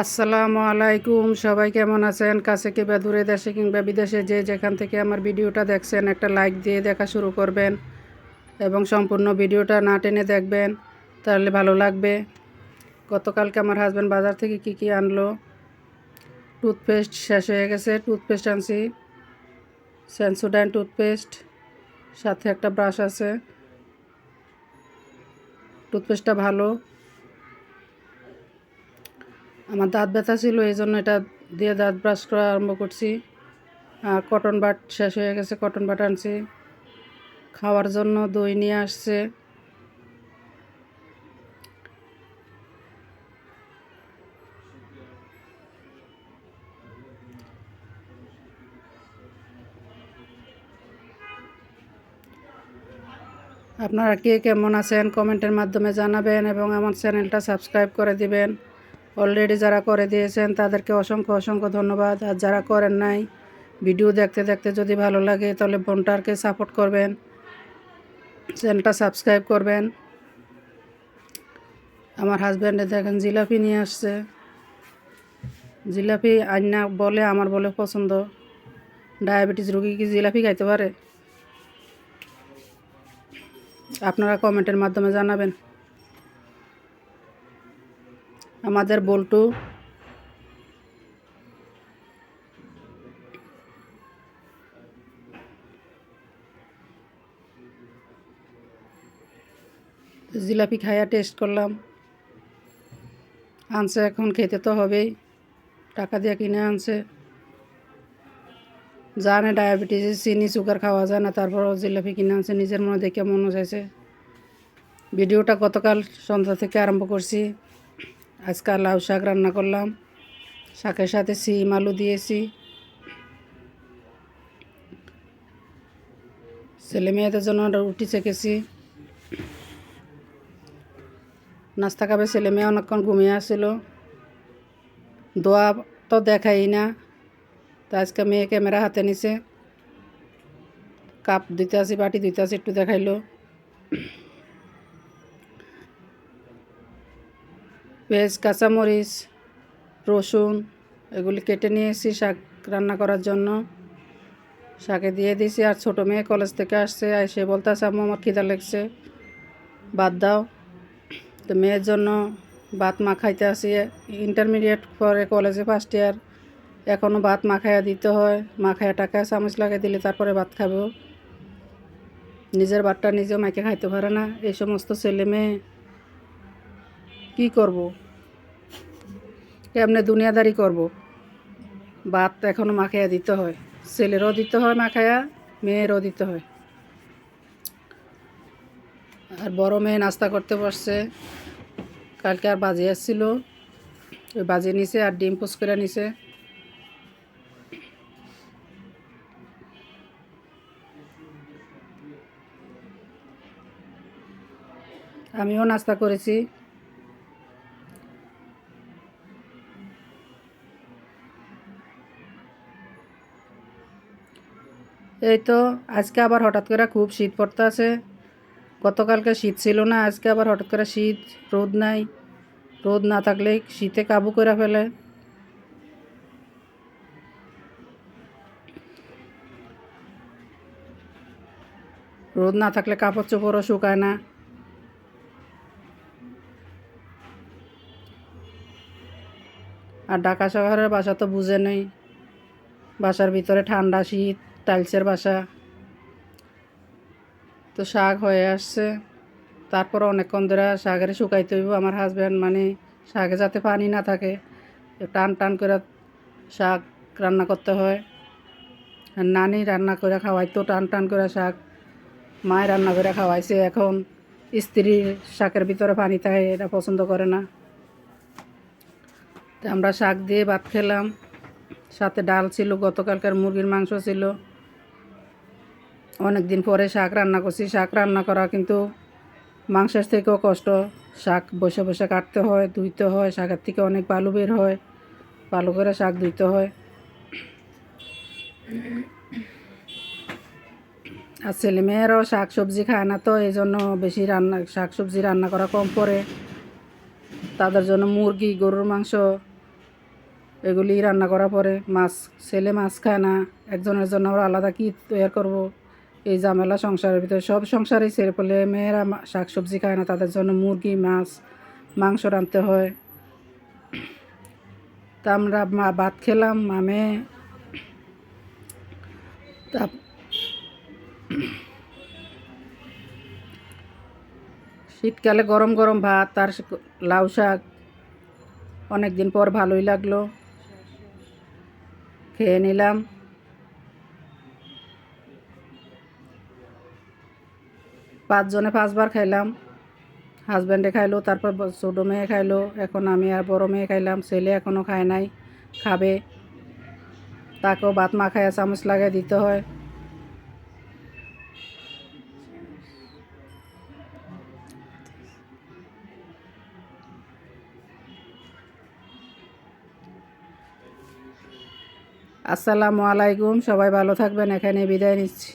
আসসালামু আলাইকুম। সবাই কেমন আছেন? কাছে কিংবা দূরে, দেশে কিংবা বিদেশে যে যেখান থেকে আমার ভিডিওটা দেখছেন একটা লাইক দিয়ে দেখা শুরু করবেন এবং সম্পূর্ণ ভিডিওটা না টেনে দেখবেন, তাহলে ভালো লাগবে। গতকালকে আমার হাজব্যান্ড বাজার থেকে কি আনলো। টুথপেস্ট শেষ হয়ে গেছে, টুথপেস্ট আনছি, সেন্সোডাইন টুথপেস্ট, সাথে একটা ব্রাশ আছে। টুথপেস্টটা ভালো। আমার দাঁত ব্যথা ছিল, এই জন্য এটা দিয়ে দাঁত ব্রাশ করা আরম্ভ করছি। আর কটন বাড শেষ হয়ে গেছে, কটন বাড আনছি। খাওয়ার জন্য দই নিয়ে আসছে। আপনারা কে কেমন আছেন কমেন্টের মাধ্যমে জানাবেন এবং আমার চ্যানেলটা সাবস্ক্রাইব করে দিবেন। অলরেডি যারা করে দিয়েছেন তাদেরকে অসংখ্য অসংখ্য ধন্যবাদ। আর যারা করেন নাই, ভিডিও দেখতে দেখতে যদি ভালো লাগে তাহলে বোনটাকে সাপোর্ট করবেন, চ্যানেলটা সাবস্ক্রাইব করবেন। আমার হাজব্যান্ডে দেখেন জিলাপি নিয়ে আসছে। জিলাপি আইনা বলে, আমার বলে পছন্দ। ডায়াবেটিস রোগী কি জিলাপি খাইতে পারে? আপনারা কমেন্টের মাধ্যমে জানাবেন। আমাদের বল্টু জিলাপি খাইয়া টেস্ট করলাম, আনছে, এখন খেতে তো হবেই, টাকা দিয়ে কিনে আনছে। জানে ডায়াবেটিস, চিনি সুগার খাওয়া যায় না, তারপরও জিলাপি কিনে আনছে, নিজের মনে দেখে মনে চাইছে। ভিডিওটা গতকাল সন্ধ্যা থেকে আরম্ভ করছি। আজকে লাউ শাক রান্না করলাম, শাকের সাথে সিম আলু দিয়েছি। ছেলে মেয়েদের জন্য রুটি চেকেছি। নাস্তা খাবে ছেলে মেয়ে, অনেকক্ষণ ঘুমিয়ে আসছিল। দোয়া তো দেখাই না, তো আজকে মেয়ে ক্যামেরা হাতে নিছে, কাপ দিতে আসি, বাটি দিতে আসি, একটু দেখাইলো। পেঁয়াজ, কাঁচামরিচ, রসুন এগুলি কেটে নিয়েছি শাক রান্না করার জন্য। শাকে দিয়ে দিয়েছি। আর ছোটো মেয়ে কলেজ থেকে আসছে, সে বলতেছে আম্মু আমার খিদা লাগছে, ভাত দাও। তো মেয়ের জন্য ভাত মাখাইতে আসি। ইন্টারমিডিয়েট পরে কলেজে ফার্স্ট ইয়ার, এখনও ভাত মাখাইয়া দিতে হয়। মাখাইয়া টাকা চামচ লাগিয়ে দিলে তারপরে ভাত খাবো। নিজের ভাতটা নিজেও মাইকে খাইতে পারে না। এই সমস্ত ছেলে মেয়ে কী করব, কেমনে দুনিয়াদারি করব? ভাত এখনও মাখাইয়া দিতে হয়, ছেলেরও দিতে হয় মাখাইয়া, মেয়েরও দিতে হয়। আর বড় মেয়ে নাস্তা করতে বসছে। কালকে আর বাজে আসছিল, ওই বাজে নিছে আর ডিম পোস করে নিছে। আমিও নাস্তা করেছি। এই তো আজকে আবার হঠাৎ করে খুব শীত পড়তে আছে। গতকালকে শীত ছিল না, আজকে আবার হঠাৎ করে শীত, রোদ নাই। রোদ না থাকলে শীতে কাবু করে ফেলে। রোদ না থাকলে কাপড় চোপড়ও শুকায় না। আর ঢাকা শহরের বাসা তো বুঝে নেই, বাসার ভিতরে ঠান্ডা, শীত, টাইলসের বাসা। তো শাক হয়ে আসছে, তারপর অনেকক্ষণ ধরে শাকের শুকাইতে হইব। আমার হাজব্যান্ড মানে শাকে যাতে পানি না থাকে, টান টান করে শাক রান্না করতে হয়। আর নানি রান্না করে খাওয়াইতো টান টান করে শাক, মায় রান্না করে খাওয়াইছে। এখন স্ত্রীর শাকের ভিতরে পানি থাকে, এটা পছন্দ করে না। তো আমরা শাক দিয়ে ভাত খেলাম, সাথে ডাল ছিল, গতকালকার মুরগির মাংস ছিল। অনেক দিন পরে শাক রান্না করছি। শাক রান্না করা কিন্তু মাংসের থেকেও কষ্ট। শাক বসে বসে কাটতে হয়, ধুইতে হয়, শাকের থেকে অনেক বালু বের হয়, ভালো করে শাক ধুইতে হয়। আর ছেলে মেয়েরাও শাক সবজি খায় না, তো এই জন্য বেশি শাক সবজি রান্না করা কম পড়ে। তাদের জন্য মুরগি, গরুর মাংস এগুলি রান্না করার পরে মাছ, ছেলে মাছ খায় না, একজনের জন্য আবার আলাদা কী তৈরি করব, এই ঝামেলা সংসারের ভিতরে। সব সংসারেই ছেলে পেলে মেয়েরা শাক সবজি খায় না, তাদের জন্য মুরগি মাছ মাংস রাঁধতে হয়। তা আমরা ভাত খেলাম মামে। তা শীতকালে গরম গরম ভাত আর লাউ শাক অনেক দিন পর ভালোই লাগলো, খেয়ে নিলাম। 5 জনে 5 বার খাইলাম। হাজব্যান্ডে খাইলো, তারপর ছোটো মেয়ে খাইলো, এখন আমি আর বড় মেয়ে খাইলাম। ছেলে এখনও খায় নাই, খাবে। তাকেও ভাত মাখায় চামচ লাগাই দিতে হয়। আসসালামু আলাইকুম, সবাই ভালো থাকবেন, এখানে বিদায় নিচ্ছি।